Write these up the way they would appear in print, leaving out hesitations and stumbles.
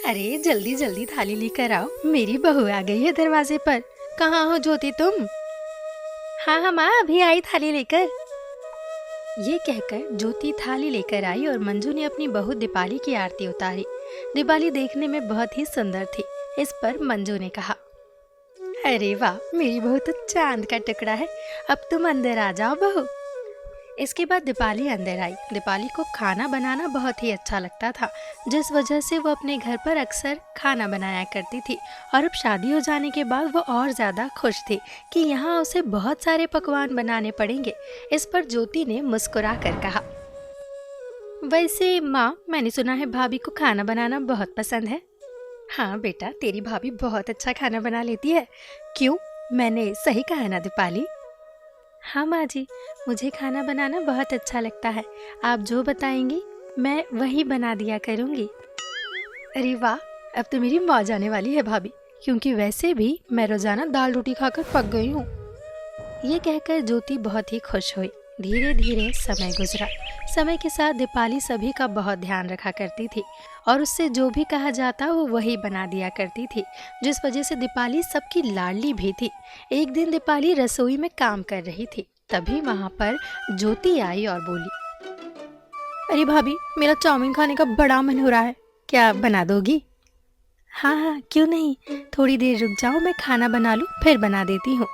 अरे जल्दी जल्दी थाली लेकर आओ, मेरी बहू आ गई है दरवाजे पर। कहाँ हो ज्योति तुम? हाँ हाँ माँ, अभी आई थाली लेकर। ये कहकर ज्योति थाली लेकर आई और मंजू ने अपनी बहू दीपाली की आरती उतारी। दीपाली देखने में बहुत ही सुंदर थी। इस पर मंजू ने कहा, अरे वाह, मेरी बहू तो चांद का टुकड़ा है। अब तुम अंदर आ जाओ बहू। इसके बाद दीपाली अंदर आई। दीपाली को खाना बनाना बहुत ही अच्छा लगता था, जिस वजह से वो अपने घर पर अक्सर खाना बनाया करती थी। और अब शादी हो जाने के बाद वो और ज़्यादा खुश थी कि यहाँ उसे बहुत सारे पकवान बनाने पड़ेंगे। इस पर ज्योति ने मुस्कुरा कर कहा, वैसे माँ, मैंने सुना है भाभी को खाना बनाना बहुत पसंद है। हाँ बेटा, तेरी भाभी बहुत अच्छा खाना बना लेती है। क्यों, मैंने सही कहा ना दीपाली? हाँ माँ जी, मुझे खाना बनाना बहुत अच्छा लगता है। आप जो बताएंगी मैं वही बना दिया करूँगी। अरे वाह, अब तो मेरी मौज आने वाली है भाभी, क्योंकि वैसे भी मैं रोजाना दाल रोटी खाकर पक गई हूँ। ये कहकर ज्योति बहुत ही खुश हुई। धीरे धीरे समय गुजरा। समय के साथ दीपाली सभी का बहुत ध्यान रखा करती थी और उससे जो भी कहा जाता वो वही बना दिया करती थी, जिस वजह से दीपाली सबकी लाडली भी थी। एक दिन दीपाली रसोई में काम कर रही थी, तभी वहाँ पर ज्योति आई और बोली, अरे भाभी, मेरा चाउमीन खाने का बड़ा मन हो रहा है, क्या बना दोगी? हाँ हाँ, क्यों नहीं, थोड़ी देर रुक जाओ, मैं खाना बना लूँ फिर बना देती हूँ।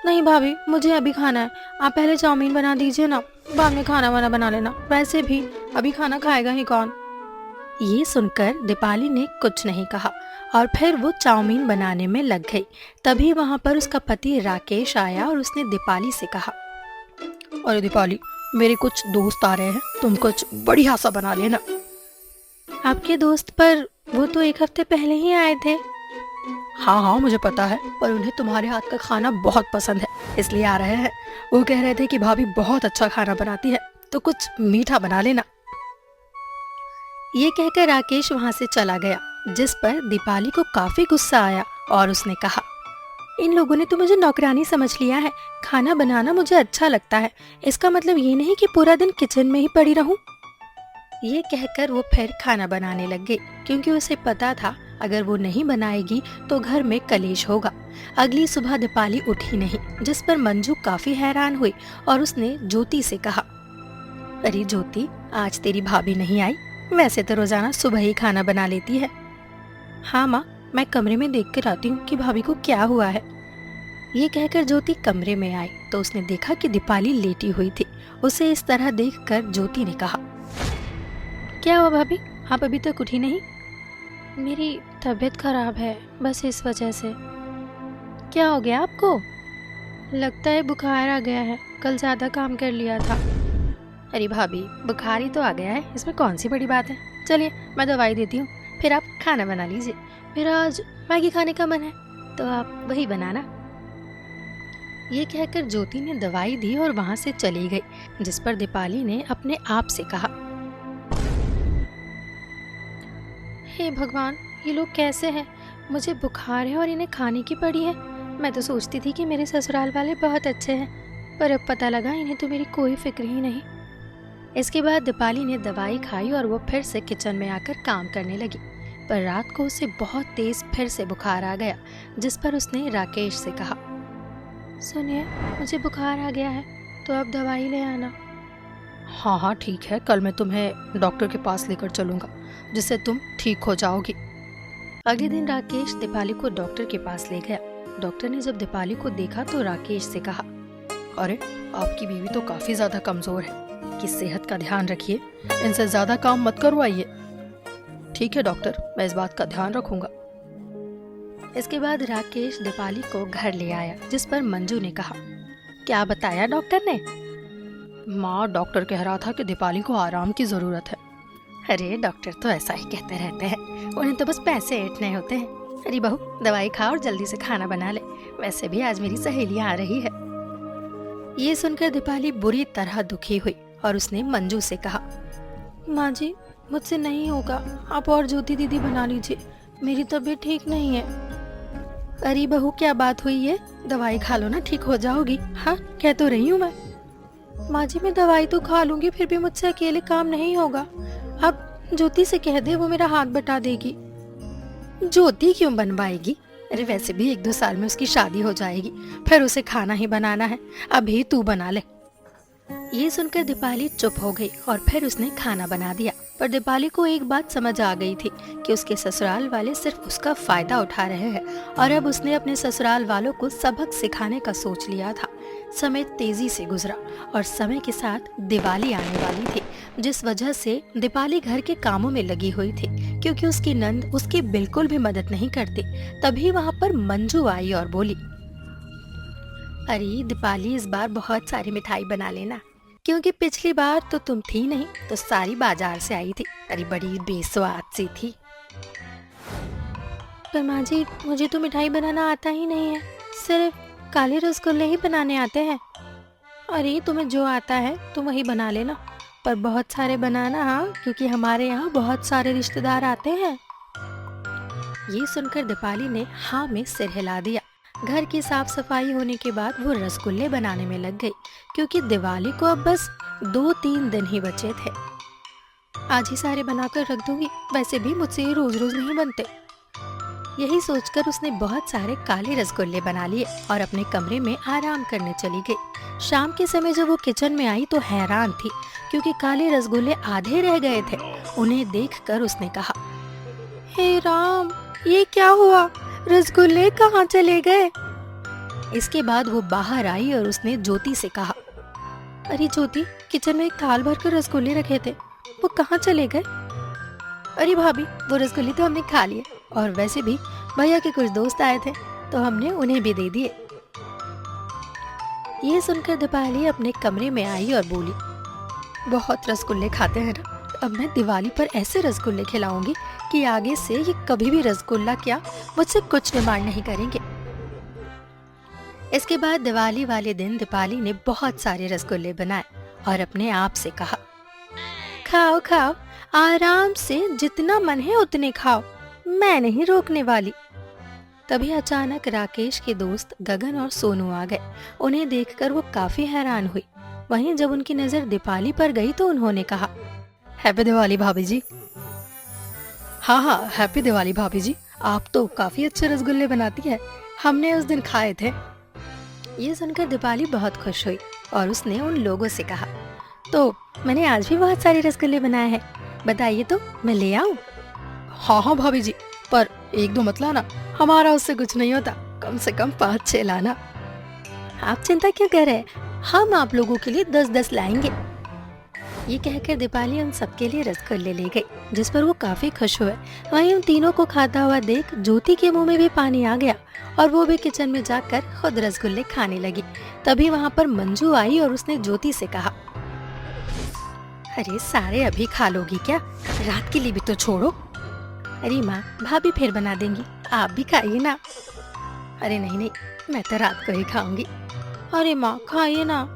नहीं भाभी, मुझे अभी खाना है। आप पहले चाउमीन बना दीजिए ना, बाद में खाना वाना बना लेना। वैसे भी अभी खाना खाएगा ही कौन? ये सुनकर दीपाली ने कुछ नहीं कहा और फिर वो चाउमीन बनाने में लग गई। तभी वहाँ पर उसका पति राकेश आया और उसने दीपाली से कहा, अरे दीपाली, मेरे कुछ दोस्त आ रहे हैं, तुम कुछ बढ़िया सा बना लेना। आपके दोस्त? पर वो तो एक हफ्ते पहले ही आए थे। हाँ हाँ, मुझे पता है, पर उन्हें तुम्हारे हाथ का खाना बहुत पसंद है, इसलिए आ रहे हैं। वो कह रहे थे कि भाभी बहुत अच्छा खाना बनाती है, तो कुछ मीठा बना लेना। ये कहकर राकेश वहाँ से चला गया, जिस पर दीपाली को काफी गुस्सा आया और उसने कहा, इन लोगों ने तो मुझे नौकरानी समझ लिया है। खाना बनाना मुझे अच्छा लगता है, इसका मतलब ये नहीं कि पूरा दिन किचन में ही पड़ी रहूं। ये कहकर वो फिर खाना बनाने लग गई, क्योंकि उसे पता था अगर वो नहीं बनाएगी तो घर में कलेश होगा। अगली सुबह दीपाली उठी नहीं, जिस पर मंजू काफी हैरान हुई और उसने ज्योति से कहा, अरे ज्योति, आज तेरी भाभी नहीं आई? वैसे तो रोजाना सुबह ही खाना बना लेती है। हाँ माँ, मैं कमरे में देख कर आती हूँ कि भाभी को क्या हुआ है। ये कहकर ज्योति कमरे में आई तो उसने देखा कि दीपाली लेटी हुई थी। उसे इस तरह देखकर ज्योति ने कहा, क्या हुआ भाभी, आप अभी तक उठी नहीं? मेरी तबीयत खराब है, बस इस वजह से। क्या हो गया आपको? लगता है बुखार आ गया है, कल ज़्यादा काम कर लिया था। अरे भाभी, बुखार ही तो आ गया है, इसमें कौन सी बड़ी बात है। चलिए मैं दवाई देती हूँ, फिर आप खाना बना लीजिए। मेरा आज मैगी खाने का मन है, तो आप वही बनाना। ये कहकर ज्योति ने दवाई दी और वहाँ से चली गई, जिस पर दीपाली ने अपने आप से कहा, हे भगवान, ये लोग कैसे हैं? मुझे बुखार है और इन्हें खाने की पड़ी है। मैं तो सोचती थी कि मेरे ससुराल वाले बहुत अच्छे हैं, पर अब पता लगा इन्हें तो मेरी कोई फिक्र ही नहीं। इसके बाद दीपाली ने दवाई खाई और वो फिर से किचन में आकर काम करने लगी, पर रात को उसे बहुत तेज फिर से बुखार आ गया, जिस पर उसने राकेश से कहा, सुनिए, मुझे बुखार आ गया है, तो अब दवाई ले आना। हाँ हाँ ठीक है, कल मैं तुम्हें डॉक्टर के पास लेकर चलूँगा, जिससे तुम ठीक हो जाओगी। अगले दिन राकेश दीपाली को डॉक्टर के पास ले गया। डॉक्टर ने जब दीपाली को देखा तो राकेश से कहा, अरे आपकी बीवी तो काफी ज्यादा कमजोर है, कि सेहत का ध्यान रखिए, इनसे ज्यादा काम मत करवाइए। ठीक है डॉक्टर, मैं इस बात का ध्यान रखूंगा। इसके बाद राकेश दीपाली को घर ले आया, जिस पर मंजू ने कहा, क्या बताया डॉक्टर ने? माँ, डॉक्टर कह रहा था कि दीपाली को आराम की जरूरत है। अरे डॉक्टर तो ऐसा ही कहते रहते हैं, उन्हें तो बस पैसे ऐंठने होते हैं। अरे बहू, दवाई खा और जल्दी से खाना बना ले, वैसे भी आज मेरी सहेलियां आ रही है। ये सुनकर दीपाली बुरी तरह दुखी हुई और उसने मंजू से कहा, माँ जी, मुझसे नहीं होगा, आप और ज्योति दीदी बना लीजिए, मेरी तबीयत ठीक नहीं है। अरे बहू, क्या बात हुई है? दवाई खा लो ना, ठीक हो जाओगी। हाँ, कह तो रही हूँ मैं। माँ जी, मैं दवाई तो खा लूंगी, फिर भी मुझसे अकेले काम नहीं होगा। आप ज्योति से कह दे, वो मेरा हाथ बटा देगी। ज्योति क्यों बनवाएगी? अरे वैसे भी 1-2 साल में उसकी शादी हो जाएगी, फिर उसे खाना ही बनाना है, अभी तू बना ले। ये सुनकर दीपाली चुप हो गई और फिर उसने खाना बना दिया। पर दीपाली को एक बात समझ आ गई थी कि उसके ससुराल वाले सिर्फ उसका फायदा उठा रहे हैं और अब उसने अपने ससुराल वालों को सबक सिखाने का सोच लिया था। समय तेजी से गुजरा और समय के साथ दिवाली आने वाली थी, जिस वजह से दीपाली घर के कामों में लगी हुई थी क्योंकि उसकी नंद उसकी बिल्कुल भी मदद नहीं करती। तभी वहाँ पर मंजू आई और बोली, अरे दीपाली, इस बार बहुत सारी मिठाई बना लेना, क्योंकि पिछली बार तो तुम थी नहीं तो सारी बाजार से आई थी। अरे बड़ी बेस्वाद सी थी। पर माँ जी, मुझे तो मिठाई बनाना आता ही नहीं है, सिर्फ काले रसगुल्ले ही बनाने आते हैं। अरे तुम्हें जो आता है तुम वही बना लेना, पर बहुत सारे बनाना, हाँ, क्योंकि हमारे यहाँ बहुत सारे रिश्तेदार आते हैं। ये सुनकर दीपाली ने हाँ में सिर हिला दिया। घर की साफ सफाई होने के बाद वो रसगुल्ले बनाने में लग गई, क्योंकि दिवाली को अब बस 2-3 दिन ही बचे थे। आज ही सारे बनाकर रख दूंगी, वैसे भी मुझसे ये रोज रोज नहीं बनते। यही सोचकर उसने बहुत सारे काले रसगुल्ले बना लिए और अपने कमरे में आराम करने चली गई। शाम के समय जब वो किचन में आई तो हैरान थी, क्योंकि काले रसगुल्ले आधे रह गए थे। उन्हें देखकर उसने कहा, हे राम, ये क्या हुआ? रसगुल्ले कहाँ चले गए? इसके बाद वो बाहर आई और उसने ज्योति से कहा, अरे ज्योति, किचन में एक थाल भरकर रसगुल्ले रखे थे, वो कहाँ चले गए? अरे भाभी, वो रसगुल्ले तो हमने खा लिए, और वैसे भी भैया के कुछ दोस्त आए थे तो हमने उन्हें भी दे दिए। ये सुनकर दीपाली अपने कमरे में आई और बोली, बहुत रसगुल्ले खाते हैं ना, अब मैं दिवाली पर ऐसे रसगुल्ले खिलाऊंगी कि आगे से ये कभी भी रसगुल्ला क्या मुझसे कुछ डिमांड नहीं करेंगे। इसके बाद दिवाली वाले दिन दीपाली ने बहुत सारे रसगुल्ले बनाए और अपने आप से कहा, खाओ खाओ, आराम से, जितना मन है उतने खाओ, मैं नहीं रोकने वाली। तभी अचानक राकेश के दोस्त गगन और सोनू आ गए। उन्हें देखकर वो काफी हैरान हुई। वहीं जब उनकी नजर दीपाली पर गई तो उन्होंने कहा, हैप्पी दिवाली भाभी जी। हाँ, हैप्पी दिवाली भाभी जी, आप तो काफी अच्छे रसगुल्ले बनाती है, हमने उस दिन खाए थे। ये सुनकर दीपाली बहुत खुश हुई और उसने उन लोगों से कहा, तो मैंने आज भी बहुत सारे रसगुल्ले बनाए हैं, बताइए तो मैं ले आऊं? हाँ भाभी जी, पर 1-2 मत लाना, हमारा उससे कुछ नहीं होता, कम से कम 5-6 लाना। आप चिंता क्यों कर रहे हैं, हम आप लोगों के लिए 10-10 लाएंगे। ये कहकर दीपाली उन सबके लिए रसगुल्ले ले गई, जिस पर वो काफी खुश हुए। वहीं उन तीनों को खाता हुआ देख ज्योति के मुंह में भी पानी आ गया और वो भी किचन में जाकर खुद रसगुल्ले खाने लगी। तभी वहाँ पर मंजू आई और उसने ज्योति से कहा, अरे सारे अभी खा लोगी क्या, रात के लिए भी तो छोड़ो। अरे माँ, भाभी फिर बना देंगी, आप भी खाइए ना। अरे नहीं, मैं तो रात को ही खाऊंगी। अरे माँ, खाइए ना।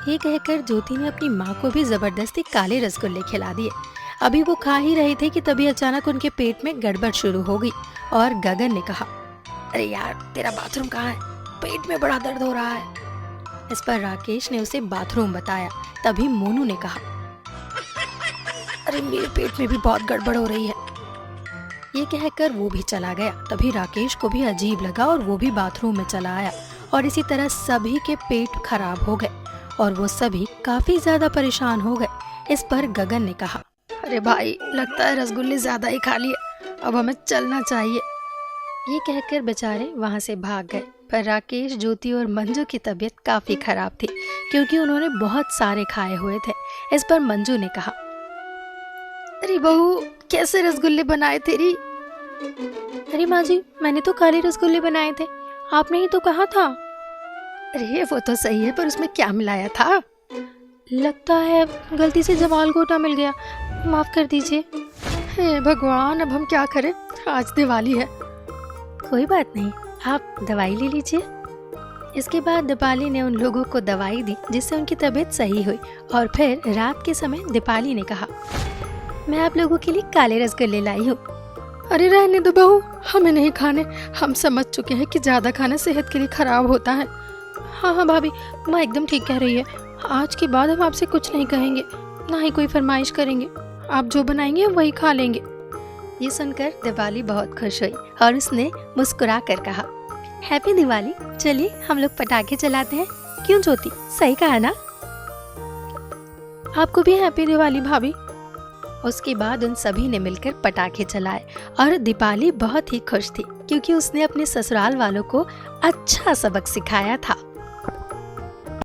ये कहकर ज्योति ने अपनी माँ को भी जबरदस्ती काले रसगुल्ले खिला दिए। अभी वो खा ही रहे थे कि तभी अचानक उनके पेट में गड़बड़ शुरू हो गई और गगन ने कहा, अरे यार, तेरा बाथरूम कहाँ है, पेट में बड़ा दर्द हो रहा है। इस पर राकेश ने उसे बाथरूम बताया। तभी मोनू ने कहा, अरे मेरे पेट में भी बहुत गड़बड़ हो रही है। ये कहकर वो भी चला गया। तभी राकेश को भी अजीब लगा और वो भी बाथरूम में चला आया और इसी तरह सभी के पेट खराब हो गए और वो सभी काफी ज्यादा परेशान हो गए। इस पर गगन ने कहा, अरे भाई, लगता है रसगुल्ले ज्यादा ही खा लिए, अब हमें चलना चाहिए। ये कहकर बेचारे वहाँ से भाग गए। पर राकेश, ज्योति और मंजू की तबीयत काफी खराब थी, क्योंकि उन्होंने बहुत सारे खाए हुए थे। इस पर मंजू ने कहा, अरे बहू, कैसे रसगुल्ले बनाए तेरी? अरे माँ जी, मैंने तो काले रसगुल्ले बनाए थे, आपने ही तो कहा था। अरे वो तो सही है, पर उसमें क्या मिलाया था? लगता है गलती से जमाल गोटा मिल गया, माफ कर दीजिए। हे भगवान, अब हम क्या करें, आज दिवाली है। कोई बात नहीं, आप दवाई ले लीजिए। इसके बाद दीपाली ने उन लोगों को दवाई दी, जिससे उनकी तबीयत सही हुई। और फिर रात के समय दीपाली ने कहा, मैं आप लोगों के लिए काले रसगुल्ले लाई हूँ। अरे रहने दो बहू, हमें नहीं खाने, हम समझ चुके हैं कि ज्यादा खाना सेहत के लिए खराब होता है। हाँ भाभी, माँ एकदम ठीक कह रही है, आज के बाद हम आपसे कुछ नहीं कहेंगे, ना ही कोई फरमाइश करेंगे, आप जो बनाएंगे हम वही खा लेंगे। ये सुनकर दिवाली बहुत खुश हुई और उसने मुस्कुरा कर कहा, हैप्पी दिवाली, चलिए हम लोग पटाखे चलाते हैं। क्यों ज्योति, सही कहा ना? आपको भी हैप्पी दिवाली भाभी। उसके बाद उन सभी ने मिलकर पटाखे चलाए और दीपाली बहुत ही खुश थी क्योंकि उसने अपने ससुराल वालों को अच्छा सबक सिखाया था।